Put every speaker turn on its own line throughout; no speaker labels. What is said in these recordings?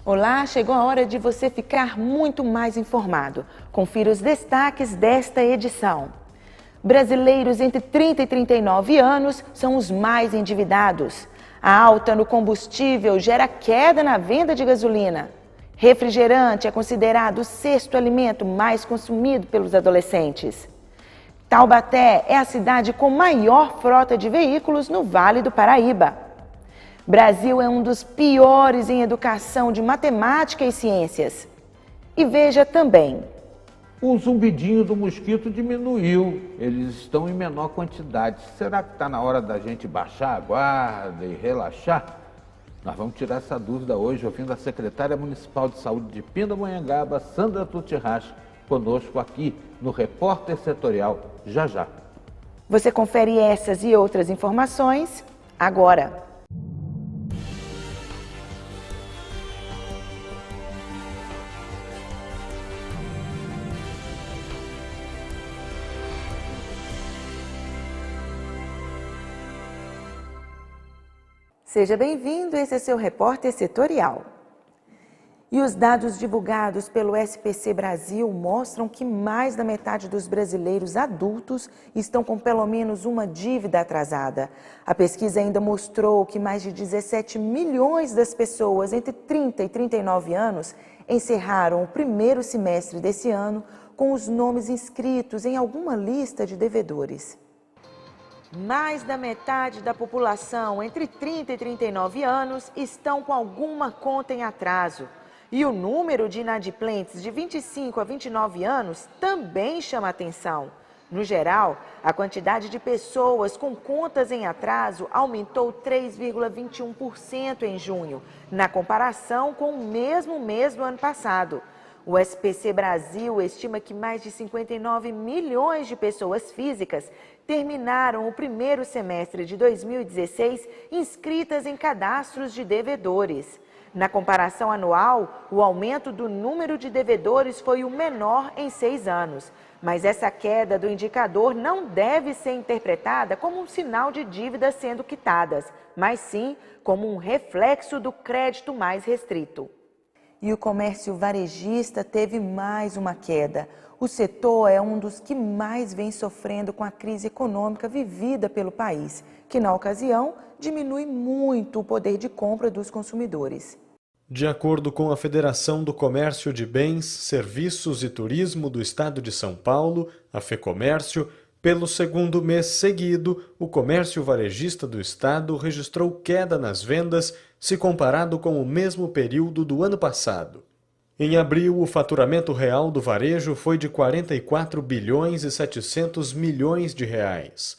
Olá, chegou a hora de você ficar muito mais informado. Confira os destaques desta edição. Brasileiros entre 30 e 39 anos são os mais endividados. A alta no combustível gera queda na venda de gasolina. Refrigerante é considerado o sexto alimento mais consumido pelos adolescentes. Taubaté é a cidade com maior frota de veículos no Vale do Paraíba. Brasil é um dos piores em educação de matemática e ciências. E veja também.
O zumbidinho do mosquito diminuiu, eles estão em menor quantidade. Será que está na hora da gente baixar a guarda e relaxar? Nós vamos tirar essa dúvida hoje, ouvindo a secretária municipal de saúde de Pindamonhangaba, Sandra Tutirache, conosco aqui no Repórter Setorial, já já.
Você confere essas e outras informações agora. Seja bem-vindo, esse é seu Repórter Setorial. E os dados divulgados pelo SPC Brasil mostram que mais da metade dos brasileiros adultos estão com pelo menos uma dívida atrasada. A pesquisa ainda mostrou que mais de 17 milhões das pessoas entre 30 e 39 anos encerraram o primeiro semestre desse ano com os nomes inscritos em alguma lista de devedores. Mais da metade da população entre 30 e 39 anos estão com alguma conta em atraso. E o número de inadimplentes de 25 a 29 anos também chama atenção. No geral, a quantidade de pessoas com contas em atraso aumentou 3,21% em junho, na comparação com o mesmo mês do ano passado. O SPC Brasil estima que mais de 59 milhões de pessoas físicas terminaram o primeiro semestre de 2016 inscritas em cadastros de devedores. Na comparação anual, o aumento do número de devedores foi o menor em 6 anos. Mas essa queda do indicador não deve ser interpretada como um sinal de dívidas sendo quitadas, mas sim como um reflexo do crédito mais restrito. E o comércio varejista teve mais uma queda. O setor é um dos que mais vem sofrendo com a crise econômica vivida pelo país, que na ocasião diminui muito o poder de compra dos consumidores.
De acordo com a Federação do Comércio de Bens, Serviços e Turismo do Estado de São Paulo, a FEComércio, pelo segundo mês seguido, o comércio varejista do estado registrou queda nas vendas se comparado com o mesmo período do ano passado. Em abril, o faturamento real do varejo foi de 44 bilhões e 700 milhões de reais.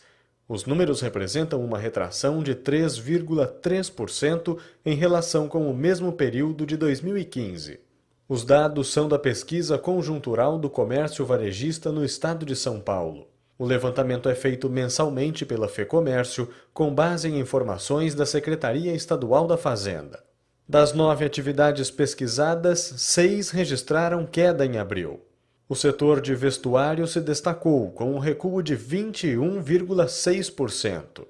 Os números representam uma retração de 3,3% em relação com o mesmo período de 2015. Os dados são da pesquisa conjuntural do comércio varejista no estado de São Paulo. O levantamento é feito mensalmente pela FEComércio, com base em informações da Secretaria Estadual da Fazenda. Das 9 atividades pesquisadas, 6 registraram queda em abril. O setor de vestuário se destacou, com um recuo de 21,6%,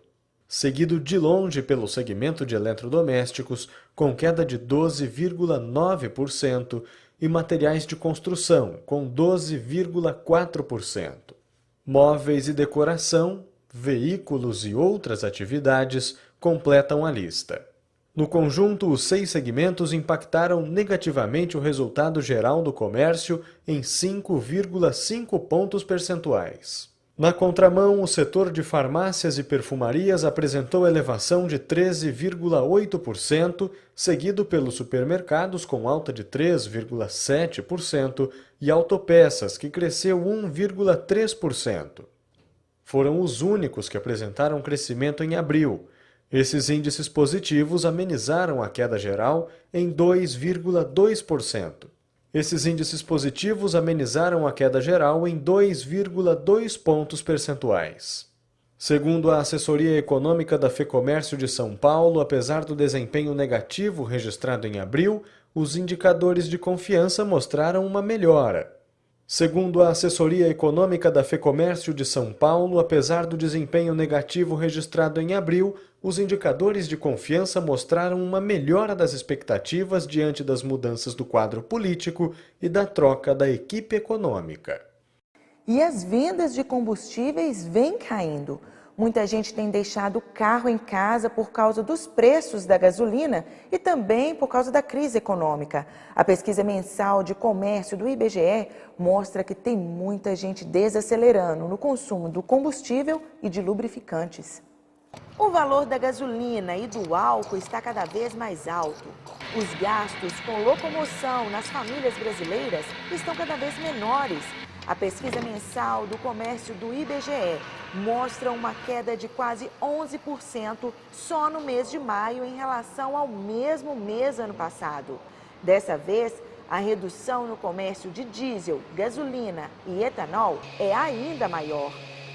seguido de longe pelo segmento de eletrodomésticos, com queda de 12,9%, e materiais de construção, com 12,4%. Móveis e decoração, veículos e outras atividades completam a lista. No conjunto, os 6 segmentos impactaram negativamente o resultado geral do comércio em 5,5 pontos percentuais. Na contramão, o setor de farmácias e perfumarias apresentou elevação de 13,8%, seguido pelos supermercados com alta de 3,7% e autopeças, que cresceu 1,3%. Foram os únicos que apresentaram crescimento em abril. Esses índices positivos amenizaram a queda geral em 2,2%. Esses índices positivos amenizaram a queda geral em 2,2 pontos percentuais. Segundo a assessoria econômica da FEComércio de São Paulo, apesar do desempenho negativo registrado em abril, os indicadores de confiança mostraram uma melhora. Segundo a assessoria econômica da FEComércio de São Paulo, apesar do desempenho negativo registrado em abril, os indicadores de confiança mostraram uma melhora das expectativas diante das mudanças do quadro político e da troca da equipe econômica.
E as vendas de combustíveis vêm caindo. Muita gente tem deixado o carro em casa por causa dos preços da gasolina e também por causa da crise econômica. A pesquisa mensal de comércio do IBGE mostra que tem muita gente desacelerando no consumo do combustível e de lubrificantes. O valor da gasolina e do álcool está cada vez mais alto. Os gastos com locomoção nas famílias brasileiras estão cada vez menores. A pesquisa mensal do comércio do IBGE mostra uma queda de quase 11% só no mês de maio em relação ao mesmo mês ano passado. Dessa vez, a redução no comércio de diesel, gasolina e etanol é ainda maior.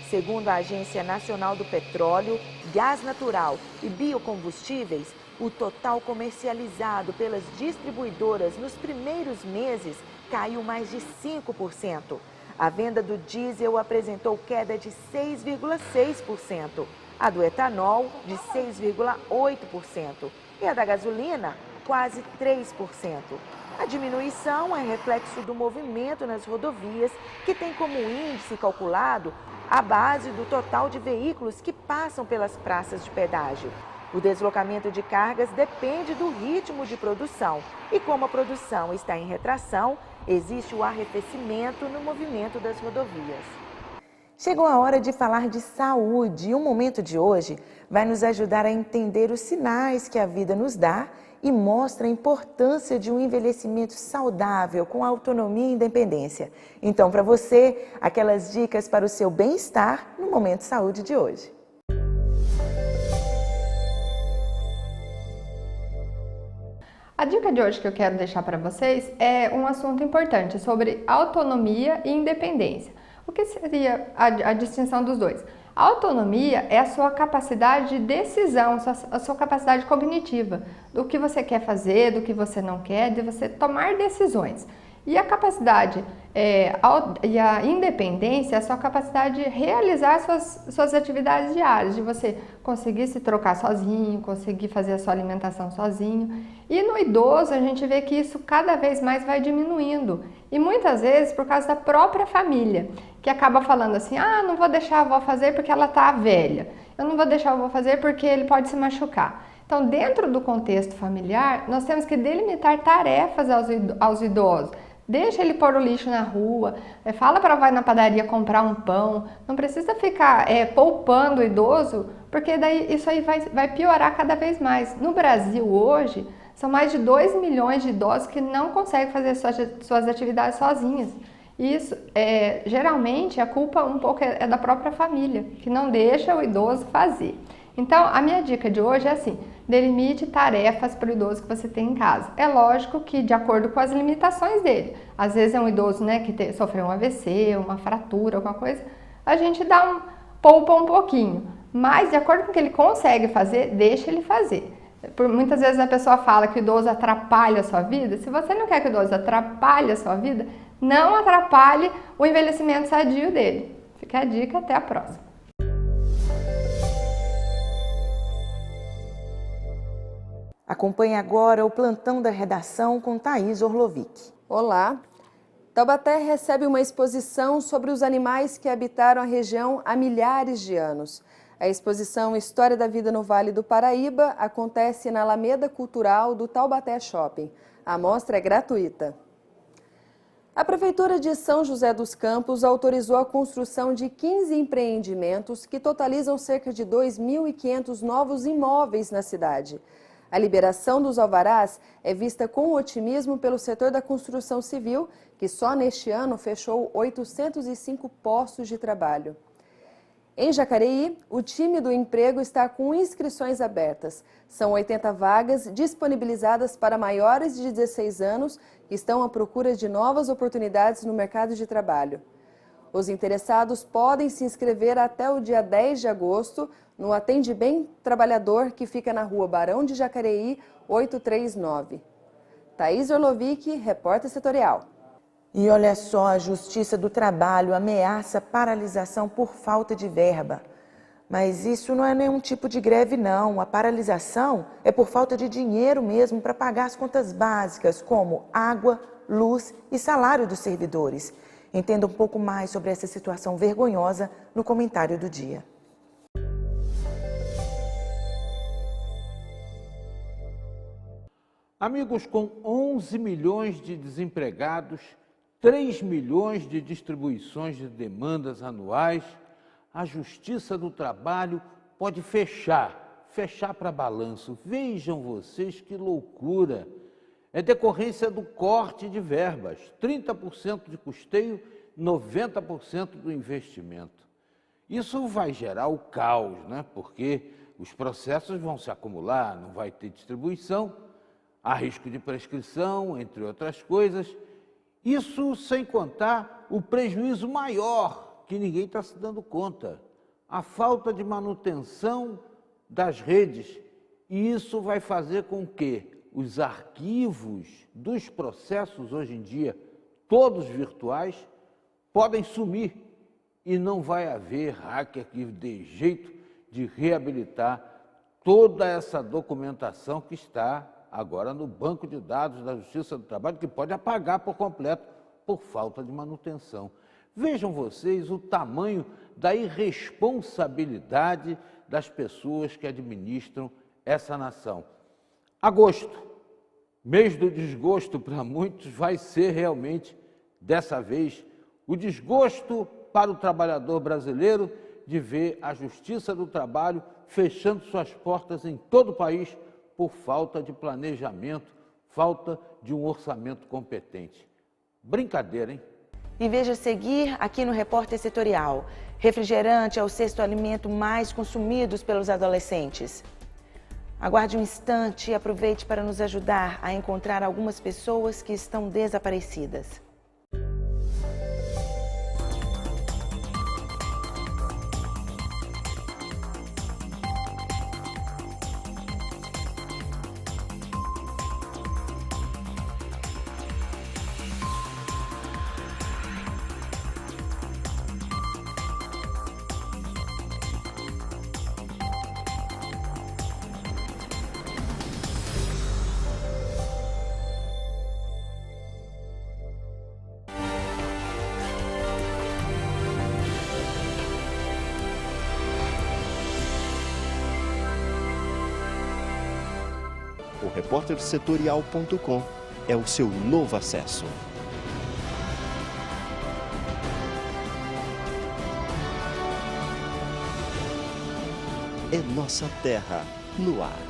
Segundo a Agência Nacional do Petróleo, Gás Natural e Biocombustíveis, o total comercializado pelas distribuidoras nos primeiros meses caiu mais de 5%. A venda do diesel apresentou queda de 6,6%, a do etanol de 6,8% e a da gasolina quase 3%. A diminuição é reflexo do movimento nas rodovias, que tem como índice calculado a base do total de veículos que passam pelas praças de pedágio. O deslocamento de cargas depende do ritmo de produção e, como a produção está em retração, existe o arrefecimento no movimento das rodovias. Chegou a hora de falar de saúde e o momento de hoje vai nos ajudar a entender os sinais que a vida nos dá e mostra a importância de um envelhecimento saudável com autonomia e independência. Então, para você, aquelas dicas para o seu bem-estar no Momento Saúde de hoje.
A dica de hoje que eu quero deixar para vocês é um assunto importante sobre autonomia e independência. O que seria a distinção dos dois? A autonomia é a sua capacidade de decisão, a sua capacidade cognitiva, do que você quer fazer, do que você não quer, de você tomar decisões. E a capacidade e a independência é a sua capacidade de realizar suas atividades diárias, de você conseguir se trocar sozinho, conseguir fazer a sua alimentação sozinho. E no idoso a gente vê que isso cada vez mais vai diminuindo. E muitas vezes por causa da própria família, que acaba falando assim, não vou deixar a avó fazer porque ela está velha. Eu não vou deixar a avó fazer porque ele pode se machucar. Então, dentro do contexto familiar, nós temos que delimitar tarefas aos idosos. Deixa ele pôr o lixo na rua, fala para vai na padaria comprar um pão. Não precisa ficar poupando o idoso, porque daí isso aí vai piorar cada vez mais. No Brasil hoje, são mais de 2 milhões de idosos que não conseguem fazer suas atividades sozinhas. Isso, geralmente, a culpa um pouco é da própria família, que não deixa o idoso fazer. Então, a minha dica de hoje é assim, delimite tarefas para o idoso que você tem em casa. É lógico que de acordo com as limitações dele. Às vezes é um idoso que sofreu um AVC, uma fratura, alguma coisa, a gente poupa um pouquinho. Mas de acordo com o que ele consegue fazer, deixa ele fazer. Muitas vezes a pessoa fala que o idoso atrapalha a sua vida. Se você não quer que o idoso atrapalhe a sua vida, não atrapalhe o envelhecimento sadio dele. Fica a dica, até a próxima.
Acompanhe agora o plantão da redação com Thaís Orlovic.
Olá! Taubaté recebe uma exposição sobre os animais que habitaram a região há milhares de anos. A exposição História da Vida no Vale do Paraíba acontece na Alameda Cultural do Taubaté Shopping. A mostra é gratuita. A Prefeitura de São José dos Campos autorizou a construção de 15 empreendimentos que totalizam cerca de 2.500 novos imóveis na cidade. A liberação dos alvarás é vista com otimismo pelo setor da construção civil, que só neste ano fechou 805 postos de trabalho. Em Jacareí, o time do emprego está com inscrições abertas. São 80 vagas disponibilizadas para maiores de 16 anos que estão à procura de novas oportunidades no mercado de trabalho. Os interessados podem se inscrever até o dia 10 de agosto no Atende Bem Trabalhador, que fica na rua Barão de Jacareí, 839. Thaís Orlovic, repórter setorial.
E olha só, a Justiça do Trabalho ameaça paralisação por falta de verba. Mas isso não é nenhum tipo de greve, não. A paralisação é por falta de dinheiro mesmo para pagar as contas básicas, como água, luz e salário dos servidores. Entenda um pouco mais sobre essa situação vergonhosa no comentário do dia.
Amigos, com 11 milhões de desempregados, 3 milhões de distribuições de demandas anuais, a Justiça do Trabalho pode fechar para balanço. Vejam vocês que loucura! É decorrência do corte de verbas, 30% de custeio, 90% do investimento. Isso vai gerar o caos, né? Porque os processos vão se acumular, não vai ter distribuição, há risco de prescrição, entre outras coisas. Isso sem contar o prejuízo maior, que ninguém está se dando conta, a falta de manutenção das redes. E isso vai fazer com que os arquivos dos processos hoje em dia, todos virtuais, podem sumir e não vai haver hacker que dê jeito de reabilitar toda essa documentação que está agora no banco de dados da Justiça do Trabalho, que pode apagar por completo por falta de manutenção. Vejam vocês o tamanho da irresponsabilidade das pessoas que administram essa nação. Agosto, mês do desgosto para muitos, vai ser realmente, dessa vez, o desgosto para o trabalhador brasileiro de ver a Justiça do Trabalho fechando suas portas em todo o país por falta de planejamento, falta de um orçamento competente. Brincadeira, hein?
E veja a seguir aqui no Repórter Setorial. Refrigerante é o sexto alimento mais consumido pelos adolescentes. Aguarde um instante e aproveite para nos ajudar a encontrar algumas pessoas que estão desaparecidas.
O repórtersetorial.com é o seu novo acesso. É nossa terra no ar.